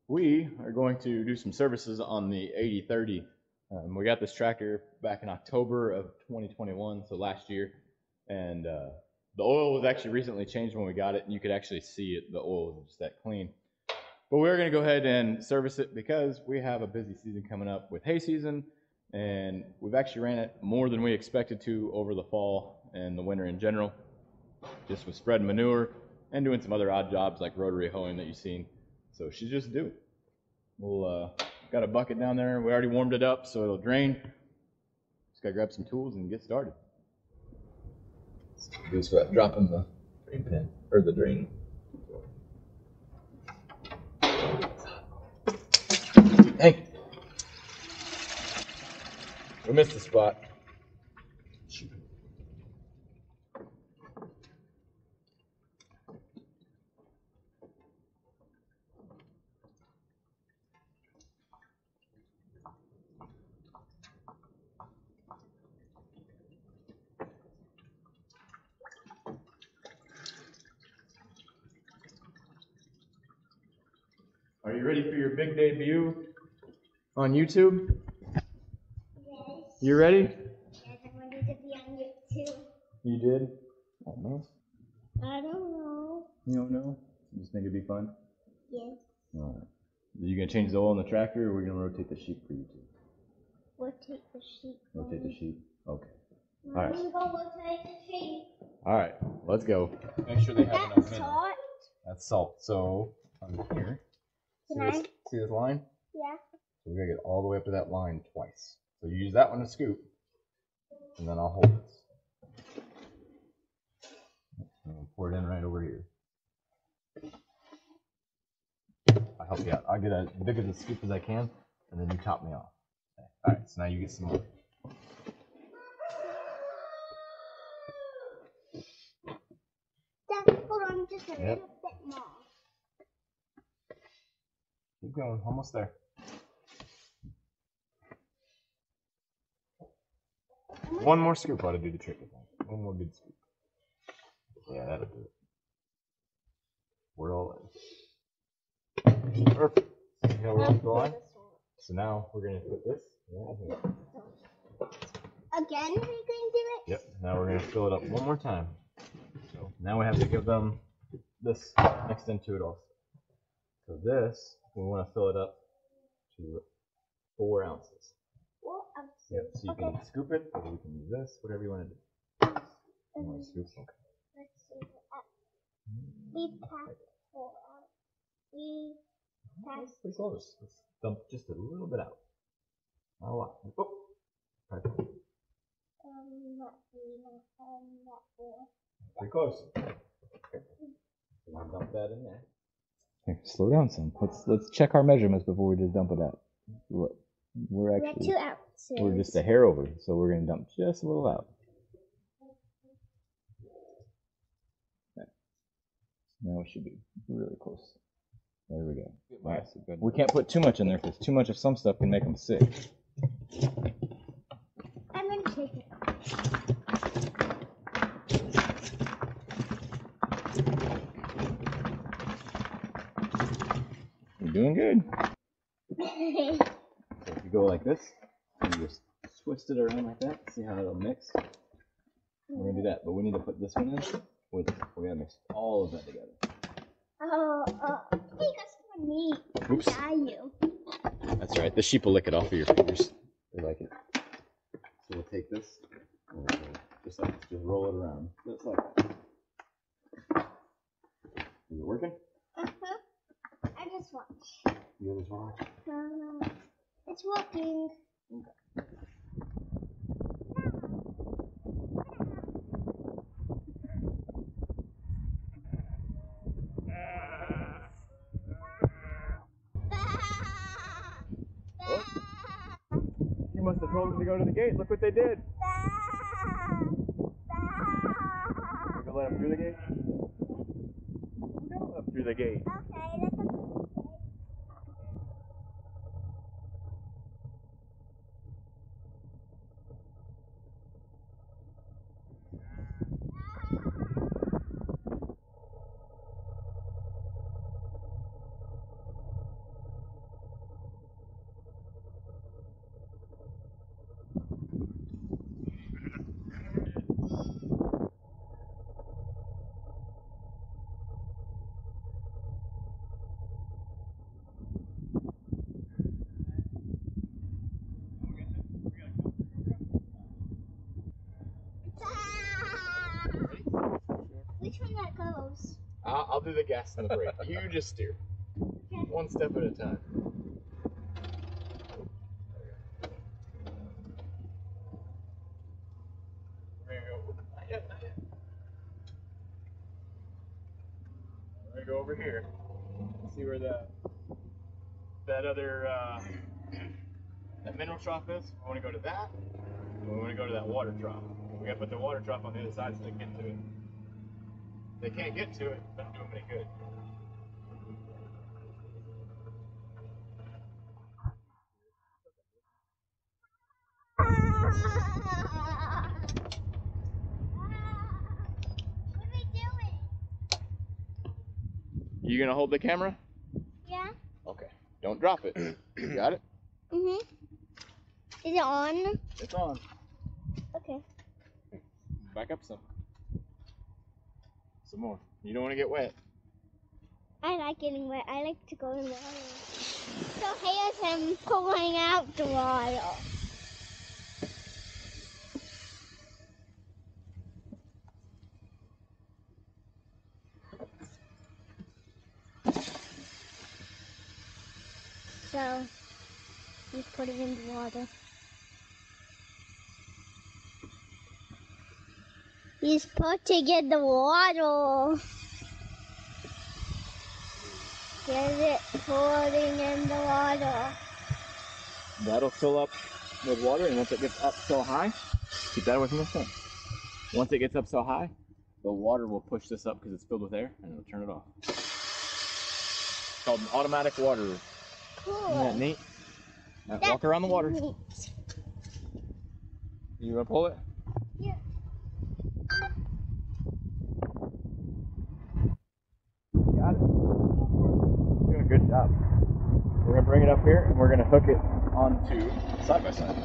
We are going to do some services on the 8030. We got this tractor back in October of 2021, so last year, and the oil was actually recently changed when we got it, and you could actually see it. The oil was just that clean. But we're going to go ahead and service it because we have a busy season coming up with hay season, and we've actually ran it more than we expected to over the fall and the winter in general, just with spreading manure and doing some other odd jobs like rotary hoeing that you've seen. So she's just due. We'll got a bucket down there. We already warmed it up so it'll drain. Just gotta grab some tools and get started. Goes for that dropping the drain pin or the drain. Hey, we missed the spot. Shoot. Are you ready for your big debut on YouTube? Yes. You ready? Yes, I wanted to be on YouTube. You did? I don't know. I don't know. You don't know? You just think it'd be fun? Yes. All right. Are you gonna change the oil in the tractor, or are we gonna rotate the sheep for YouTube? Rotate the sheep. Rotate the sheep? Okay. All All right. I'm gonna rotate the sheep. All right, let's go. Make sure they have enough That's mineral. salt. That's salt. So on here, see this line? Yeah. So we gotta get all the way up to that line twice. So you use that one to scoop, and then I'll hold it. And we'll pour it in right over here. I'll help you out. I'll get as big of a scoop as I can, and then you top me off. Okay. All right, so now you get some more. Dad, hold on just a little bit more. Keep going, almost there. One more scoop ought to do the trick, I think. One more good scoop. Yeah, that'll do it. We're all in. Perfect. See how we're on the line? So now we're going to put this right here. Again, we're going to do it? Yep, now we're going to fill it up one more time. So now we have to give them this mixed into it also. So this, we want to fill it up to 4 ounces. 4 ounces. Yep, so you can scoop it, or you can use this, whatever you want to do. You want to scoop? Okay. Let's see that. We packed 4 out. We packed. Pretty close. Let's dump just a little bit out. Not a lot. Oh. Perfect. Pretty close. Okay. So now dump that in there. Here, slow down some. Let's check our measurements before we just dump it out. Look, We have 2 ounces. we're just a hair over, so we're gonna dump just a little out. Okay. Now it should be really close. There we go. All right. We can't put too much in there because too much of some stuff can make them sick. I'm going to take it. You're doing good. So if you go like this, you just twist it around like that. See how it'll mix? We're gonna do that, but we need to put this one in with. We gotta mix all of that together. Hey, that's for me. Oops. Yeah, you. That's right. The sheep will lick it off of your fingers. They like it. So we'll take this, and just roll it around. Just like that. Is it working? Uh-huh. I just watch. You just watch. It's working. Okay. You must have told them to go to the gate. Look what they did. We're gonna let them through the gate. We're gonna let them through the gate. Okay, that's okay. one that goes? I'll do the gas and the brake. You just steer. Okay. One step at a time. We're gonna go. Not yet, not yet. We're gonna go over here. See where that other that mineral trough is. We want to go to that. And we want to go to that water trough. We gotta put the water trough on the other side so they can get to it. If they can't get to it, it doesn't do them any good. What are we doing? You gonna hold the camera? Yeah. Okay. Don't drop it. You got it? Mhm. Is it on? It's on. Okay. Back up some. Some more. You don't want to get wet. I like getting wet. I like to go in the water. So here's him pulling out the water. So he's putting in the water. He's putting in the water. Get it putting in the water. That'll fill up with water, and once it gets up so high, keep that away from the sun. Once it gets up so high, the water will push this up because it's filled with air, and it'll turn it off. It's called an automatic water. Cool. Isn't that neat? Now, walk around the water. Neat. You want to pull it? Yeah. Got it. You're doing a good job. We're going to bring it up here, and we're going to hook it onto side by side.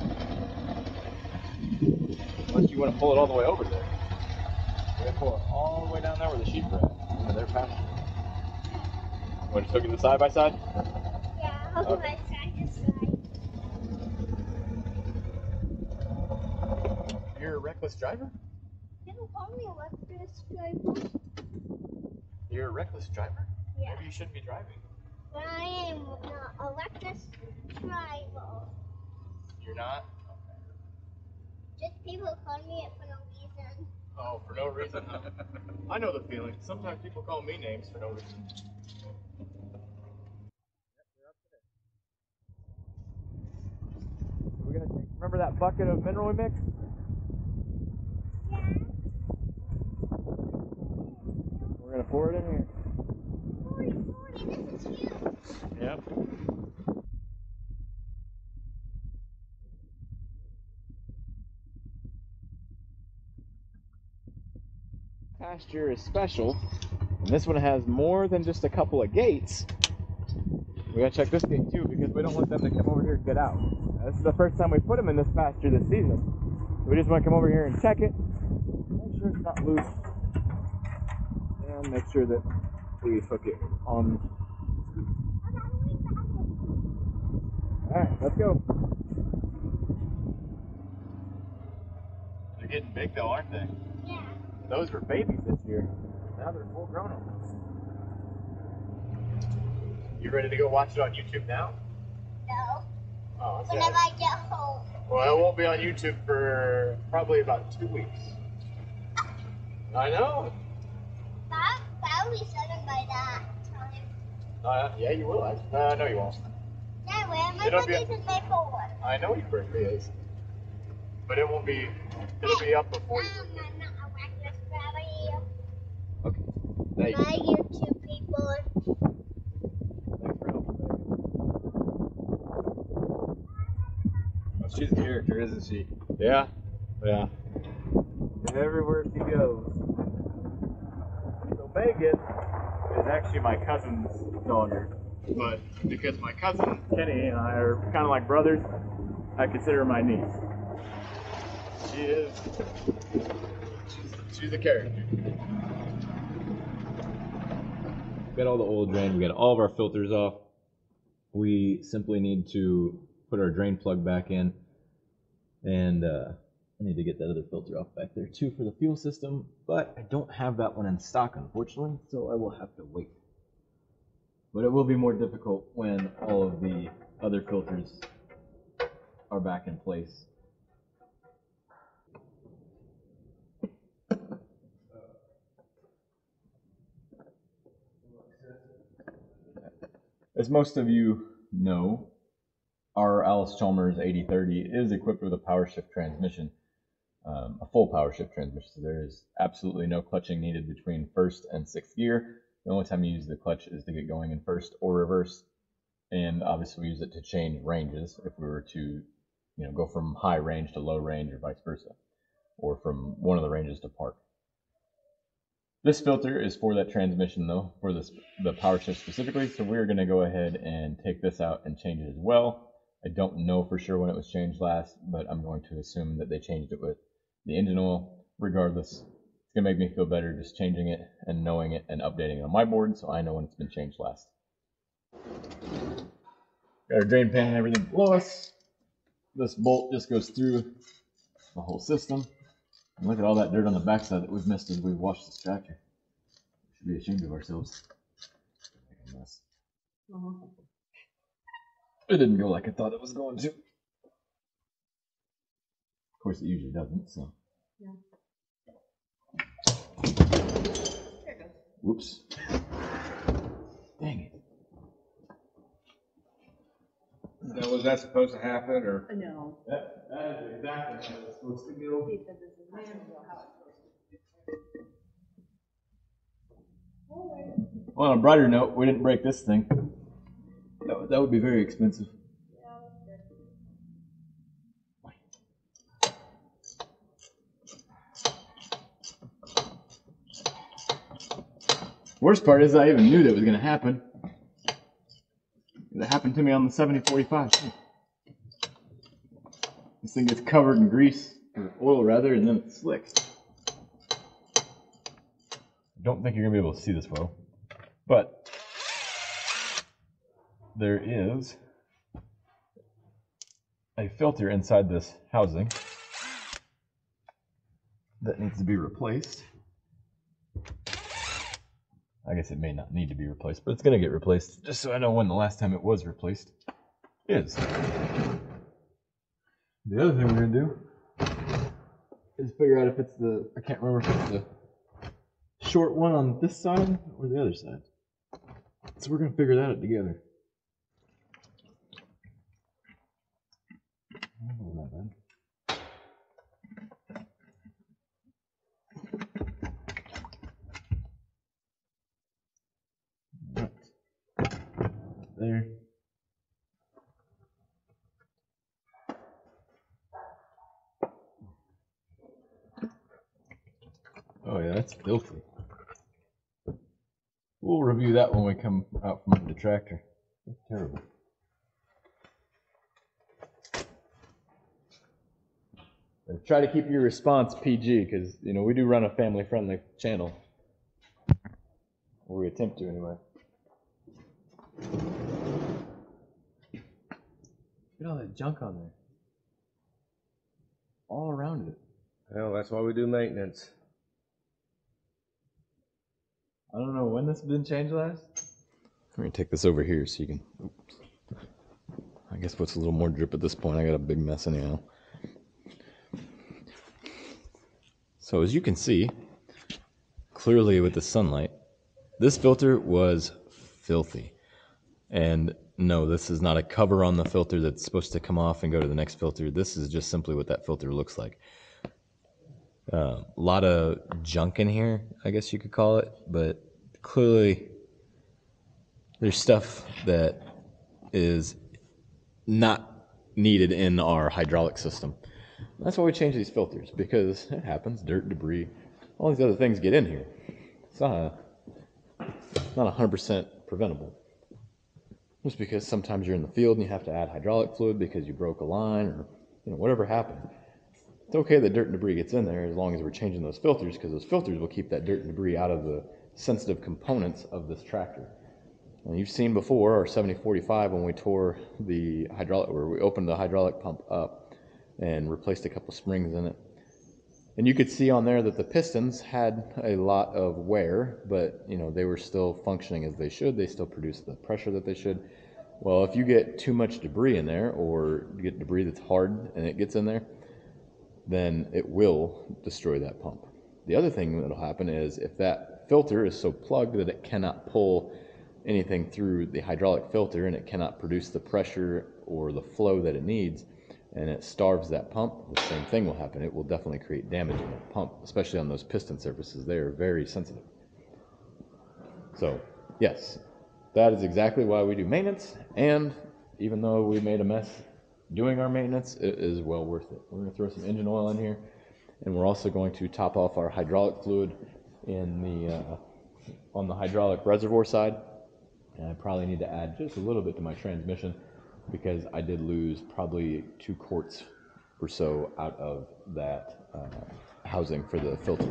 Unless you want to pull it all the way over there. We're going to pull it all the way down there where the sheep are at, into their pasture. You want to hook it to side by side? Yeah, I'll Okay. side to side. You're a reckless driver? People call me a reckless driver. You're a reckless driver? Yeah. Maybe you shouldn't be driving. But I am not a reckless driver. You're not? Just people call me it for no reason. Oh, for no reason, huh? I know the feeling. Sometimes people call me names for no reason. We're gonna take, remember that bucket of mineral we mixed? Yeah. We're gonna pour it in here. 40, this is huge. Yep. Pasture is special, and this one has more than just a couple of gates. We gotta check this gate too because we don't want them to come over here and get out. This is the first time we put them in this pasture this season. We just want to come over here and check it, make sure it's not loose, and make sure that we hook it on. Alright, let's go. They're getting big though, aren't they? Yeah. Those were babies this year. Now they're full grown almost. You ready to go watch it on YouTube now? No. Oh, okay. Whenever I get home. Well, it won't be on YouTube for probably about 2 weeks. I know. I'll be 7 by that time. Yeah, you will. No, you won't. Yeah, where my It'll be birthday's in May 4th. I know your birthday is. But it won't be, it'll be up before you. I'm not a reckless driver. Okay. Thank you. My YouTube people. Thanks for helping, baby. She's a character, isn't she? Yeah. Yeah. Everywhere she goes. So Megan is actually my cousin's daughter. But because my cousin Kenny and I are kind of like brothers, I consider her my niece. She is. She's a character. We got all the oil drained. We got all of our filters off. We simply need to put our drain plug back in and I need to get that other filter off back there too for the fuel system, but I don't have that one in stock, unfortunately, so I will have to wait. But it will be more difficult when all of the other filters are back in place. As most of you know, our Allis Chalmers 8030 is equipped with a power shift transmission, a full power shift transmission. So there is absolutely no clutching needed between first and sixth gear. The only time you use the clutch is to get going in first or reverse, and obviously we use it to change ranges if we were to, go from high range to low range or vice versa, or from one of the ranges to park. This filter is for that transmission though, for the power shift specifically, so we're going to go ahead and take this out and change it as well. I don't know for sure when it was changed last, but I'm going to assume that they changed it with the engine oil. Regardless, it's going to make me feel better just changing it and knowing it and updating it on my board so I know when it's been changed last. Got our drain pan and everything below us. This bolt just goes through the whole system. And look at all that dirt on the backside that we've missed as we've washed this tractor. We should be ashamed of ourselves. Make a mess. It didn't go like I thought it was going to. Of course, it usually doesn't, so. Yeah. There it goes. Whoops. Dang it. Now, was that supposed to happen, or? No. That is exactly how it's supposed to go. He said this is manual, how it's supposed to be. Well, on a brighter note, we didn't break this thing. That would be very expensive. Worst part is I even knew that was going to happen. It happened to me on the 7045. This thing gets covered in grease, or oil rather, and then it slicks. I don't think you're going to be able to see this well, but there is a filter inside this housing that needs to be replaced. I guess it may not need to be replaced, but it's going to get replaced, just so I know when the last time it was replaced is. The other thing we're going to do is figure out if it's I can't remember if it's the short one on this side or the other side. So we're going to figure that out together. There. Oh yeah, that's filthy. We'll review that when we come out from the tractor. That's terrible. Try to keep your response PG, because we do run a family-friendly channel, or we attempt to anyway. Look at all that junk on there. All around it. Well, that's why we do maintenance. I don't know when this has been changed last. I'm going to take this over here so you can... Oops. I guess what's a little more drip at this point. I got a big mess anyhow. So as you can see, clearly with the sunlight, this filter was filthy. And no, this is not a cover on the filter that's supposed to come off and go to the next filter. This is just simply what that filter looks like. A lot of junk in here, I guess you could call it, but clearly there's stuff that is not needed in our hydraulic system. That's why we change these filters, because it happens, dirt, debris, all these other things get in here. It's not 100% preventable. Just because sometimes you're in the field and you have to add hydraulic fluid because you broke a line or whatever happened. It's okay that dirt and debris gets in there as long as we're changing those filters, because those filters will keep that dirt and debris out of the sensitive components of this tractor. And you've seen before our 7045 when we tore the hydraulic, or we opened the hydraulic pump up and replaced a couple springs in it. And you could see on there that the pistons had a lot of wear, but you know, they were still functioning as they should. They still produced the pressure that they should. Well, if you get too much debris in there, or you get debris that's hard and it gets in there, then it will destroy that pump. The other thing that'll happen is if that filter is so plugged that it cannot pull anything through the hydraulic filter and it cannot produce the pressure or the flow that it needs, and it starves that pump, the same thing will happen. It will definitely create damage in that pump, especially on those piston surfaces. They are very sensitive. So, yes, that is exactly why we do maintenance, and even though we made a mess doing our maintenance, it is well worth it. We're going to throw some engine oil in here, and we're also going to top off our hydraulic fluid in the on the hydraulic reservoir side. And I probably need to add just a little bit to my transmission, because I did lose probably 2 quarts or so out of that housing for the filter.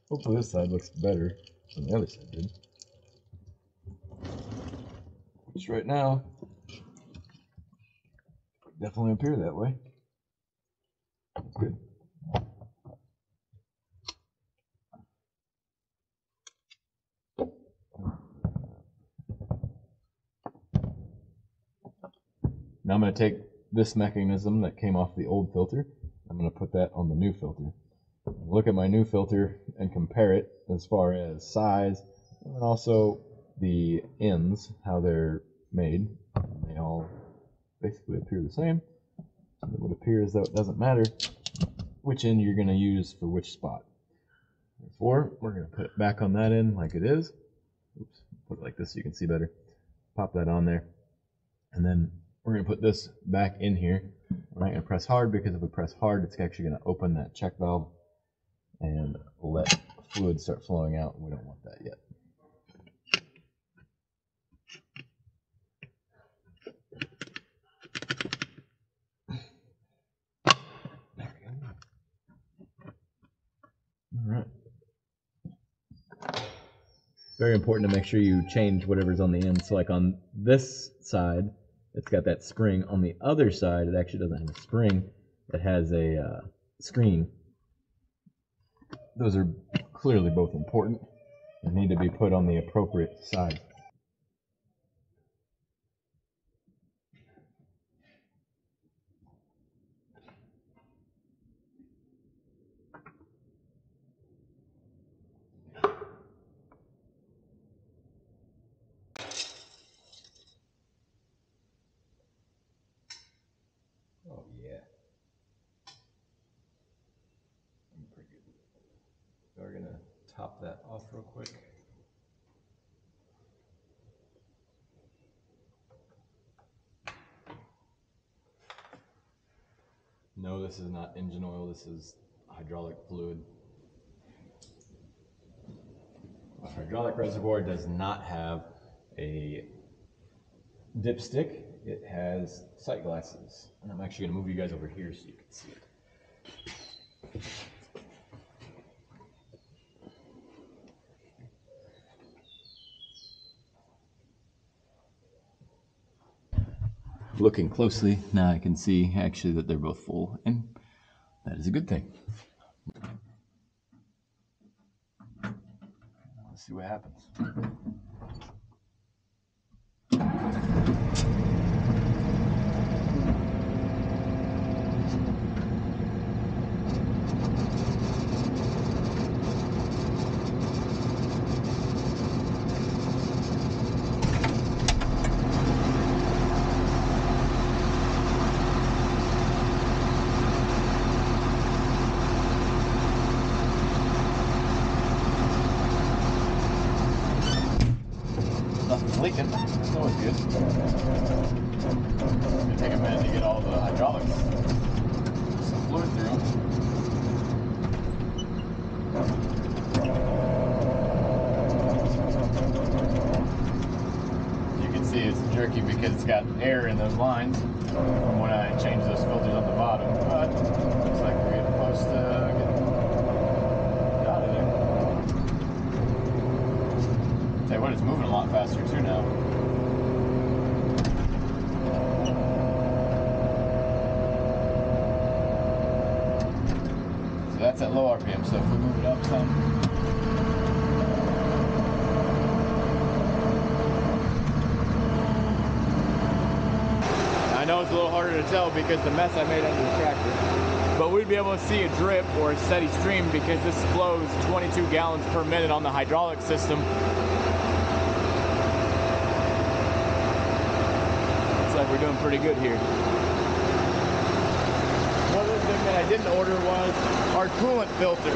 Hopefully this side looks better than the other side did. Which right now definitely appear that way. That's good. Now I'm going to take this mechanism that came off the old filter. I'm going to put that on the new filter. Look at my new filter and compare it as far as size and also the ends, how they're made. They all basically appear the same. It would appear as though it doesn't matter which end you're going to use for which spot. Therefore, we're going to put it back on that end like it is. Oops, put it like this so you can see better. Pop that on there. And then we're going to put this back in here. We're not going to press hard, because if we press hard, it's actually going to open that check valve and let fluid start flowing out, and we don't want that yet. There we go. All right. Very important to make sure you change whatever's on the end. So like on this side, it's got that spring. On the other side, it actually doesn't have a spring. It has a screen. Those are clearly both important and need to be put on the appropriate side. Oh yeah. Pretty good. So we're gonna top that off real quick. No, this is not engine oil, this is hydraulic fluid. A hydraulic reservoir does not have a dipstick, it has sight glasses. And I'm actually going to move you guys over here so you can see it. Looking closely, now I can see actually that they're both full, and that is a good thing. Let's see what happens. leaking. That's always good. It'll take a minute to get all the hydraulics, some fluid through them. You can see it's jerky because it's got air in those lines from when I changed those filters on the bottom. But looks like we're getting close to getting out of there. Tell you what, it's moving a lot faster too now. So that's at low RPM, so if we move it up some. I know it's a little harder to tell because the mess I made under the tractor, but we'd be able to see a drip or a steady stream because this flows 22 gallons per minute on the hydraulic system. Looks like we're doing pretty good here. One other thing that I didn't order was our coolant filter.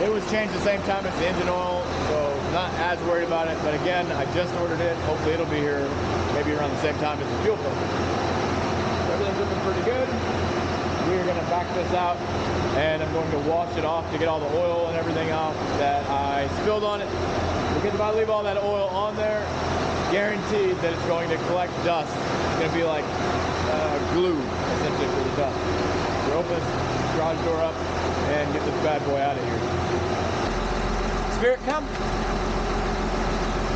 It was changed the same time as the engine oil, so not as worried about it, but again, I just ordered it. Hopefully it'll be here maybe around the same time as the fuel filter. Everything's looking pretty good. We're going to back this out and I'm going to wash it off to get all the oil and everything off that I spilled on it. Because if I leave all that oil on there, guaranteed that it's going to collect dust. It's going to be like glue, essentially, for the dust. So open this garage door up and get this bad boy out of here. Spirit, come.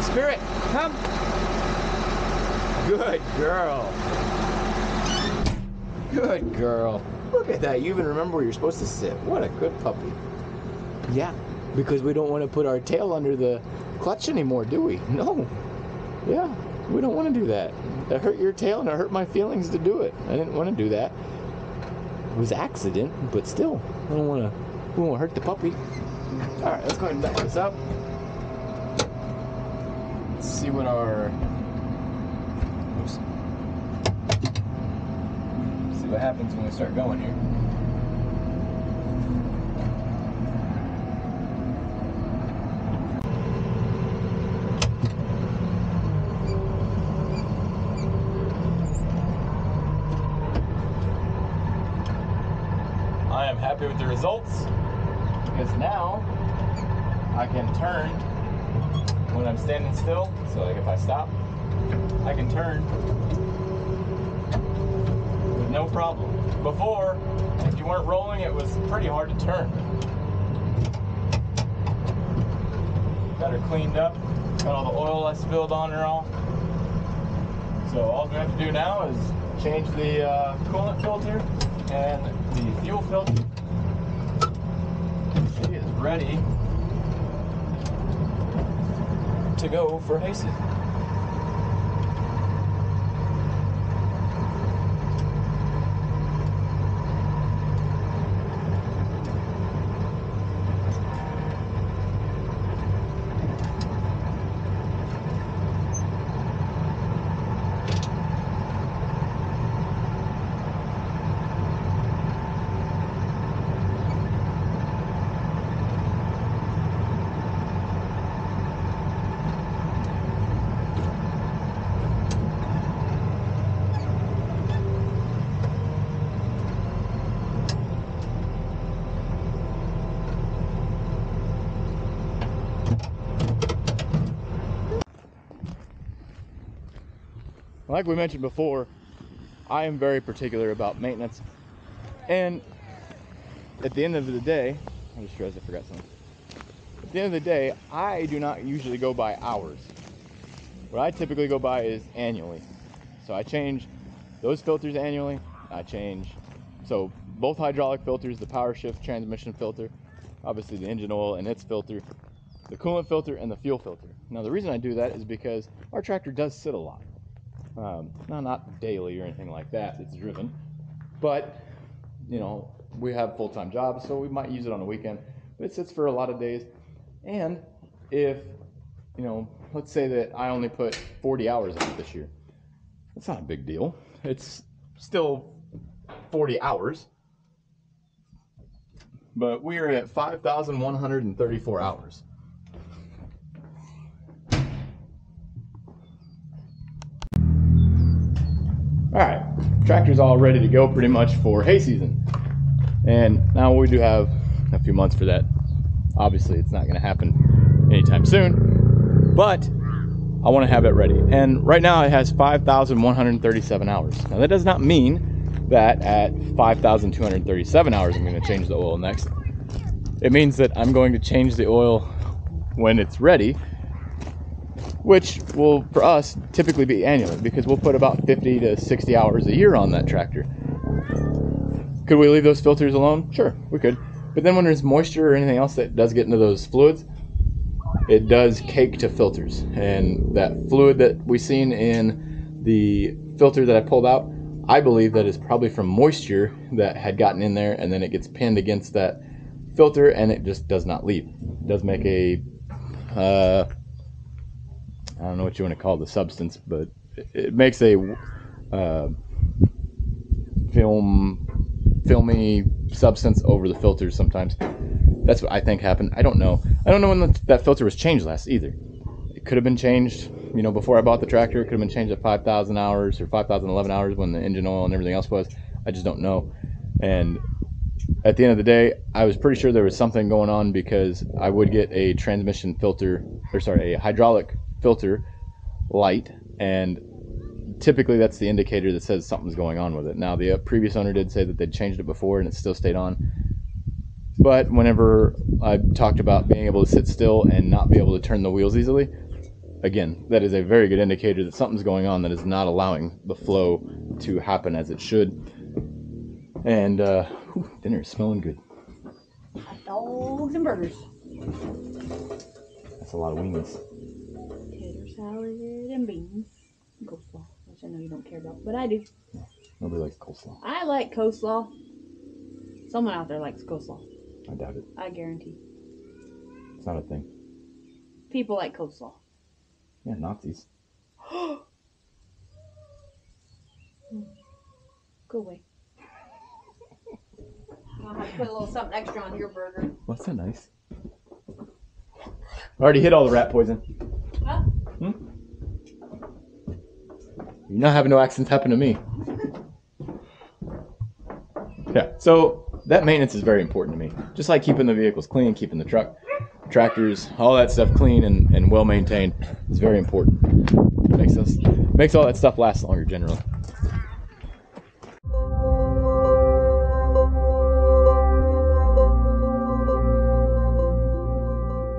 Spirit, come. Good girl. Good girl. Look at that. You even remember where you're supposed to sit. What a good puppy. Yeah, because we don't want to put our tail under the clutch anymore, do we? No. Yeah, we don't want to do that. It hurt your tail and it hurt my feelings to do it. I didn't want to do that. It was an accident, but still, we don't want to hurt the puppy. All right, let's go ahead and back this up. Let's see what our... Oops. See what happens when we start going here. I am happy with the results because now I can turn when I'm standing still. So like if I stop, I can turn with no problem. Before, if you weren't rolling, it was pretty hard to turn. Got her cleaned up, got all the oil I spilled on her off. So all we have to do now is change the coolant filter and the fuel filter. She is ready to go for Hasten. Like we mentioned before, I am very particular about maintenance, and at the end of the day, I just realized I forgot something. At the end of the day, I do not usually go by hours. What I typically go by is annually. So I change those filters annually. I change, so both hydraulic filters, the power shift transmission filter, obviously the engine oil and its filter, the coolant filter, and the fuel filter. Now the reason I do that is because our tractor does sit a lot. No, not daily or anything like that, it's driven, but you know, we have full-time jobs, so we might use it on a weekend, but it sits for a lot of days. And if, you know, let's say that I only put 40 hours on it this year, that's not a big deal. It's still 40 hours, but we are at 5,134 hours. All right, tractor's all ready to go pretty much for hay season. And now we do have a few months for that. Obviously, it's not gonna happen anytime soon, but I wanna have it ready. And right now it has 5,137 hours. Now that does not mean that at 5,237 hours I'm gonna change the oil next. It means that I'm going to change the oil when it's ready, which will, for us, typically be annually, because we'll put about 50 to 60 hours a year on that tractor. Could we leave those filters alone? Sure, we could. But then when there's moisture or anything else that does get into those fluids, it does cake to filters. And that fluid that we seen in the filter that I pulled out, I believe that is probably from moisture that had gotten in there, and then it gets pinned against that filter and it just does not leave. It does make a I don't know what you want to call the substance, but it makes a filmy substance over the filters sometimes. That's what I think happened. I don't know. I don't know when that filter was changed last either. It could have been changed, you know, before I bought the tractor. It could have been changed at 5,000 hours or 5,011 hours when the engine oil and everything else was. I just don't know. And at the end of the day, I was pretty sure there was something going on, because I would get a transmission filter, or sorry, a hydraulic filter light, and typically that's the indicator that says something's going on with it. Now, the previous owner did say that they'd changed it before and it still stayed on, but whenever I talked about being able to sit still and not be able to turn the wheels easily, again, that is a very good indicator that something's going on that is not allowing the flow to happen as it should. And dinner is smelling good. Hot dogs and burgers. That's a lot of wings. Tater salad and beans. And coleslaw, which I know you don't care about, but I do. Nobody likes coleslaw. I like coleslaw. Someone out there likes coleslaw. I doubt it. I guarantee. It's not a thing. People like coleslaw. Yeah, Nazis. Go away. I'll have to put a little something extra on your burger. Well, that's so nice. I already hit all the rat poison. Huh? You're not having no accidents happen to me. Yeah, so that maintenance is very important to me. Just like keeping the vehicles clean, keeping the tractors, all that stuff clean and well maintained is very important. Makes all that stuff last longer generally.